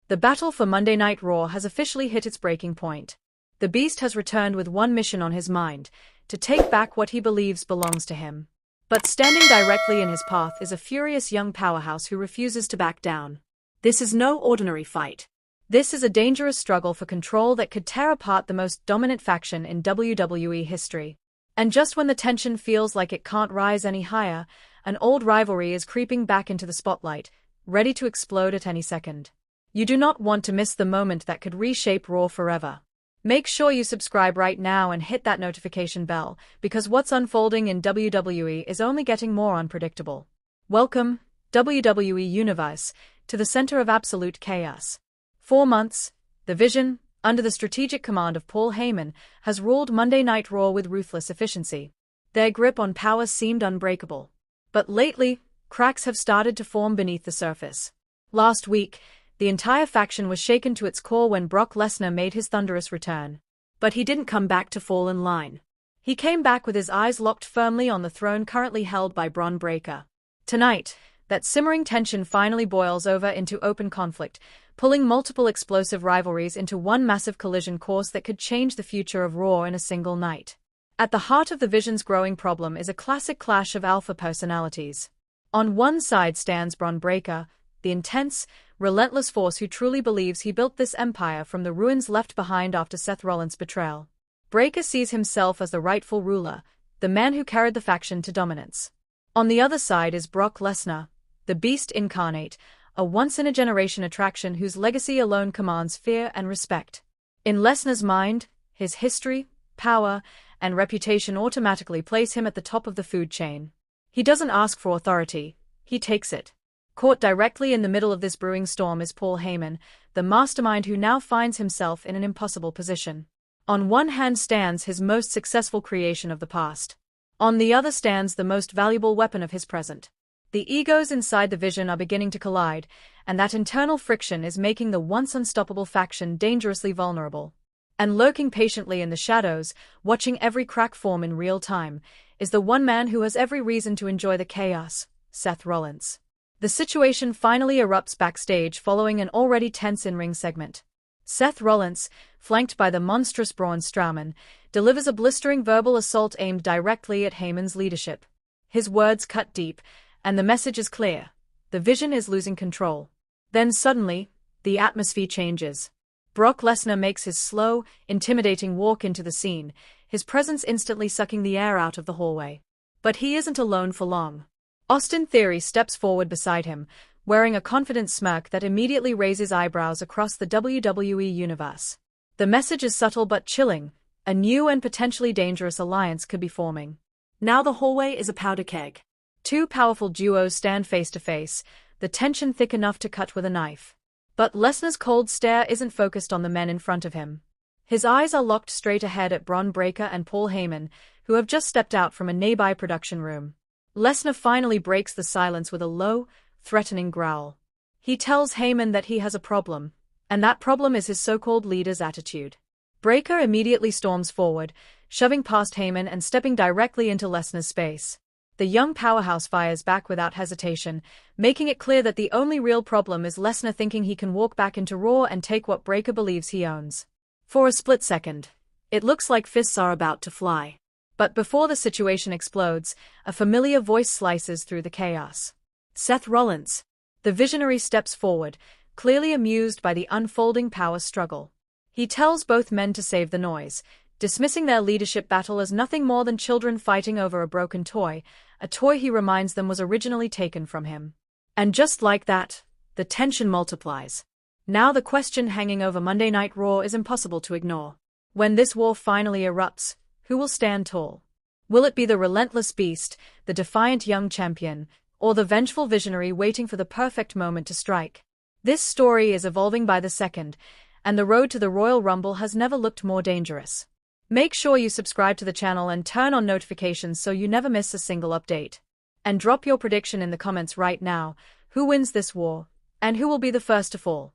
The battle for Monday Night Raw has officially hit its breaking point. The Beast has returned with one mission on his mind: to take back what he believes belongs to him. But standing directly in his path is a furious young powerhouse who refuses to back down. This is no ordinary fight. This is a dangerous struggle for control that could tear apart the most dominant faction in WWE history. And just when the tension feels like it can't rise any higher, an old rivalry is creeping back into the spotlight, ready to explode at any second. You do not want to miss the moment that could reshape Raw forever. Make sure you subscribe right now and hit that notification bell, because what's unfolding in WWE is only getting more unpredictable. Welcome, WWE Universe, to the center of absolute chaos. 4 months, the Vision, under the strategic command of Paul Heyman, has ruled Monday Night Raw with ruthless efficiency. Their grip on power seemed unbreakable. But lately, cracks have started to form beneath the surface. Last week, the entire faction was shaken to its core when Brock Lesnar made his thunderous return. But he didn't come back to fall in line. He came back with his eyes locked firmly on the throne currently held by Bron Breakker. Tonight, that simmering tension finally boils over into open conflict, pulling multiple explosive rivalries into one massive collision course that could change the future of Raw in a single night. At the heart of the Vision's growing problem is a classic clash of alpha personalities. On one side stands Bron Breakker, the intense, relentless force who truly believes he built this empire from the ruins left behind after Seth Rollins' betrayal. Breakker sees himself as the rightful ruler, the man who carried the faction to dominance. On the other side is Brock Lesnar, the Beast incarnate, a once-in-a-generation attraction whose legacy alone commands fear and respect. In Lesnar's mind, his history, power, and reputation automatically place him at the top of the food chain. He doesn't ask for authority, he takes it. Caught directly in the middle of this brewing storm is Paul Heyman, the mastermind who now finds himself in an impossible position. On one hand stands his most successful creation of the past. On the other stands the most valuable weapon of his present. The egos inside the Vision are beginning to collide, and that internal friction is making the once unstoppable faction dangerously vulnerable. And lurking patiently in the shadows, watching every crack form in real time, is the one man who has every reason to enjoy the chaos: Seth Rollins. The situation finally erupts backstage following an already tense in-ring segment. Seth Rollins, flanked by the monstrous Braun Strowman, delivers a blistering verbal assault aimed directly at Heyman's leadership. His words cut deep, and the message is clear: the Vision is losing control. Then suddenly, the atmosphere changes. Brock Lesnar makes his slow, intimidating walk into the scene, his presence instantly sucking the air out of the hallway. But he isn't alone for long. Austin Theory steps forward beside him, wearing a confident smirk that immediately raises eyebrows across the WWE universe. The message is subtle but chilling: a new and potentially dangerous alliance could be forming. Now the hallway is a powder keg. Two powerful duos stand face to face, the tension thick enough to cut with a knife. But Lesnar's cold stare isn't focused on the men in front of him. His eyes are locked straight ahead at Bron Breakker and Paul Heyman, who have just stepped out from a nearby production room. Lesnar finally breaks the silence with a low, threatening growl. He tells Heyman that he has a problem, and that problem is his so-called leader's attitude. Breakker immediately storms forward, shoving past Heyman and stepping directly into Lesnar's space. The young powerhouse fires back without hesitation, making it clear that the only real problem is Lesnar thinking he can walk back into Raw and take what Breakker believes he owns. For a split second, it looks like fists are about to fly. But before the situation explodes, a familiar voice slices through the chaos. Seth Rollins. The visionary steps forward, clearly amused by the unfolding power struggle. He tells both men to save the noise, dismissing their leadership battle as nothing more than children fighting over a broken toy, a toy he reminds them was originally taken from him. And just like that, the tension multiplies. Now the question hanging over Monday Night Raw is impossible to ignore. When this war finally erupts, who will stand tall? Will it be the relentless beast, the defiant young champion, or the vengeful visionary waiting for the perfect moment to strike? This story is evolving by the second, and the road to the Royal Rumble has never looked more dangerous. Make sure you subscribe to the channel and turn on notifications so you never miss a single update. And drop your prediction in the comments right now: who wins this war, and who will be the first to fall?